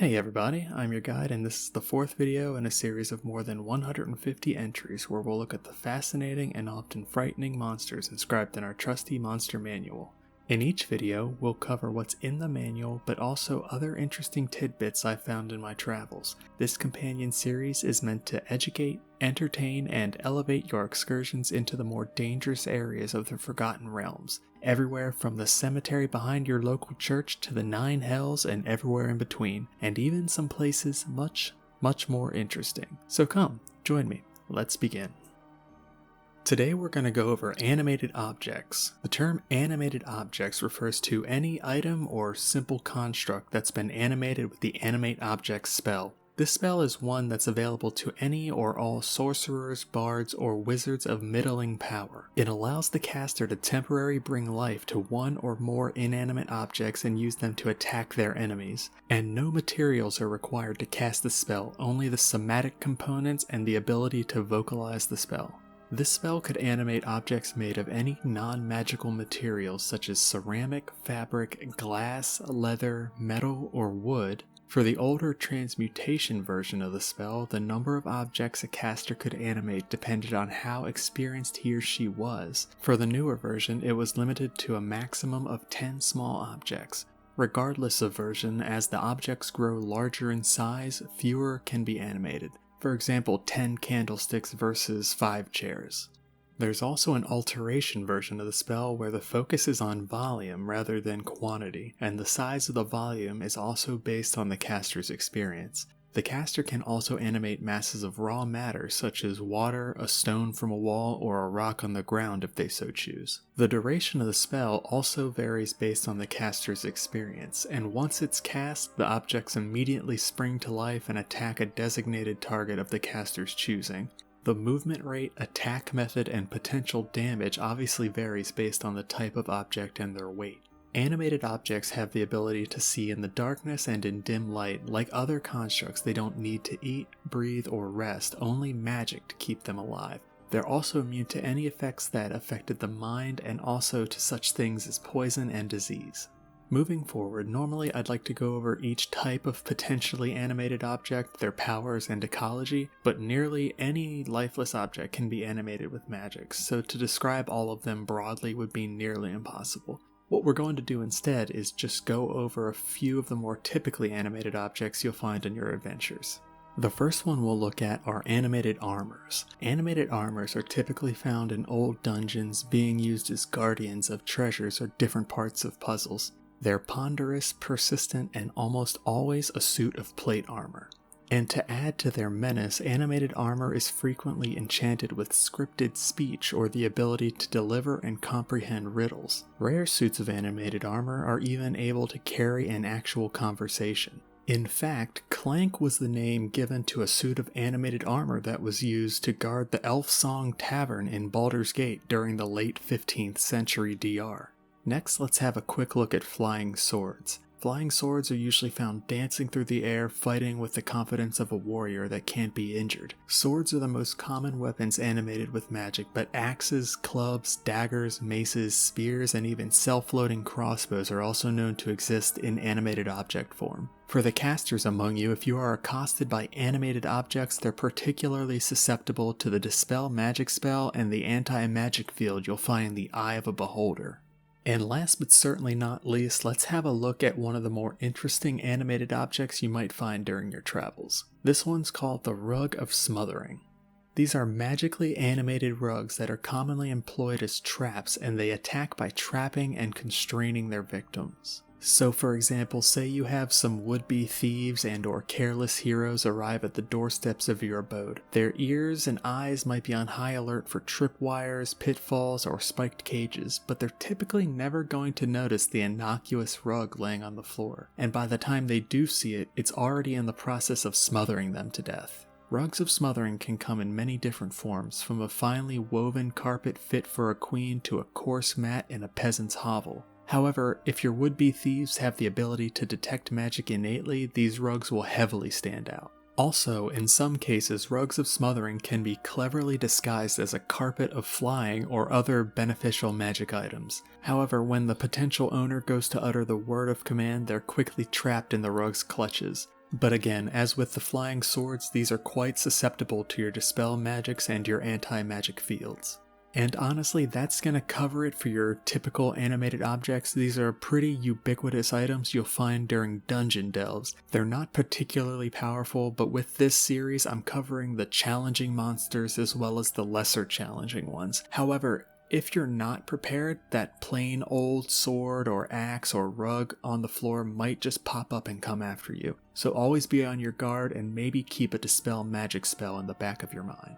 Hey everybody, I'm your guide and this is the fourth video in a series of more than 150 entries where we'll look at the fascinating and often frightening monsters inscribed in our trusty monster manual. In each video, we'll cover what's in the manual but also other interesting tidbits I found in my travels. This companion series is meant to educate, entertain, and elevate your excursions into the more dangerous areas of the Forgotten Realms. Everywhere from the cemetery behind your local church to the Nine Hells and everywhere in between, and even some places much more interesting. So come, join me, let's begin. Today we're going to go over animated objects. The term animated objects refers to any item or simple construct that's been animated with the animate object spell. This spell is one that's available to any or all sorcerers, bards, or wizards of middling power. It allows the caster to temporarily bring life to one or more inanimate objects and use them to attack their enemies. And no materials are required to cast the spell, only the somatic components and the ability to vocalize the spell. This spell could animate objects made of any non-magical materials such as ceramic, fabric, glass, leather, metal, or wood. For the older transmutation version of the spell, the number of objects a caster could animate depended on how experienced he or she was. For the newer version, it was limited to a maximum of 10 small objects. Regardless of version, as the objects grow larger in size, fewer can be animated. For example, 10 candlesticks versus 5 chairs. There's also an alteration version of the spell where the focus is on volume rather than quantity, and the size of the volume is also based on the caster's experience. The caster can also animate masses of raw matter such as water, a stone from a wall, or a rock on the ground if they so choose. The duration of the spell also varies based on the caster's experience, and once it's cast, the objects immediately spring to life and attack a designated target of the caster's choosing. The movement rate, attack method, and potential damage obviously varies based on the type of object and their weight. Animated objects have the ability to see in the darkness and in dim light. Like other constructs, they don't need to eat, breathe, or rest, only magic to keep them alive. They're also immune to any effects that affected the mind and also to such things as poison and disease. Moving forward, normally I'd like to go over each type of potentially animated object, their powers and ecology, but nearly any lifeless object can be animated with magic, so to describe all of them broadly would be nearly impossible. What we're going to do instead is just go over a few of the more typically animated objects you'll find in your adventures. The first one we'll look at are animated armors. Animated armors are typically found in old dungeons, being used as guardians of treasures or different parts of puzzles. They're ponderous, persistent, and almost always a suit of plate armor. And to add to their menace, animated armor is frequently enchanted with scripted speech or the ability to deliver and comprehend riddles. Rare suits of animated armor are even able to carry an actual conversation. In fact, Clank was the name given to a suit of animated armor that was used to guard the Elf Song Tavern in Baldur's Gate during the late 15th century DR. Next, let's have a quick look at flying swords. Flying swords are usually found dancing through the air, fighting with the confidence of a warrior that can't be injured. Swords are the most common weapons animated with magic, but axes, clubs, daggers, maces, spears, and even self-loading crossbows are also known to exist in animated object form. For the casters among you, if you are accosted by animated objects, they're particularly susceptible to the Dispel magic spell and the anti-magic field you'll find in the Eye of a Beholder. And last but certainly not least, let's have a look at one of the more interesting animated objects you might find during your travels. This one's called the Rug of Smothering. These are magically animated rugs that are commonly employed as traps, and they attack by trapping and constraining their victims. So for example, say you have some would-be thieves and or careless heroes arrive at the doorsteps of your abode. Their ears and eyes might be on high alert for tripwires, pitfalls, or spiked cages, but they're typically never going to notice the innocuous rug laying on the floor, and by the time they do see it, it's already in the process of smothering them to death. Rugs of smothering can come in many different forms, from a finely woven carpet fit for a queen to a coarse mat in a peasant's hovel. However, if your would-be thieves have the ability to detect magic innately, these rugs will heavily stand out. Also, in some cases, rugs of smothering can be cleverly disguised as a carpet of flying or other beneficial magic items. However, when the potential owner goes to utter the word of command, they're quickly trapped in the rug's clutches. But again, as with the flying swords, these are quite susceptible to your dispel magics and your anti-magic fields. And honestly, that's going to cover it for your typical animated objects. These are pretty ubiquitous items you'll find during dungeon delves. They're not particularly powerful, but with this series I'm covering the challenging monsters as well as the lesser challenging ones. However, if you're not prepared, that plain old sword or axe or rug on the floor might just pop up and come after you. So always be on your guard and maybe keep a dispel magic spell in the back of your mind.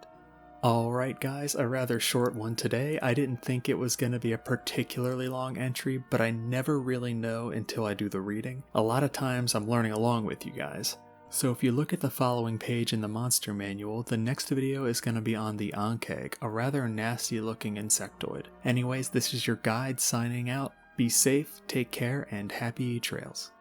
Alright guys, a rather short one today. I didn't think it was going to be a particularly long entry, but I never really know until I do the reading. A lot of times I'm learning along with you guys. So if you look at the following page in the monster manual, the next video is going to be on the Ankeg, a rather nasty looking insectoid. Anyways, this is your guide signing out. Be safe, take care, and happy trails.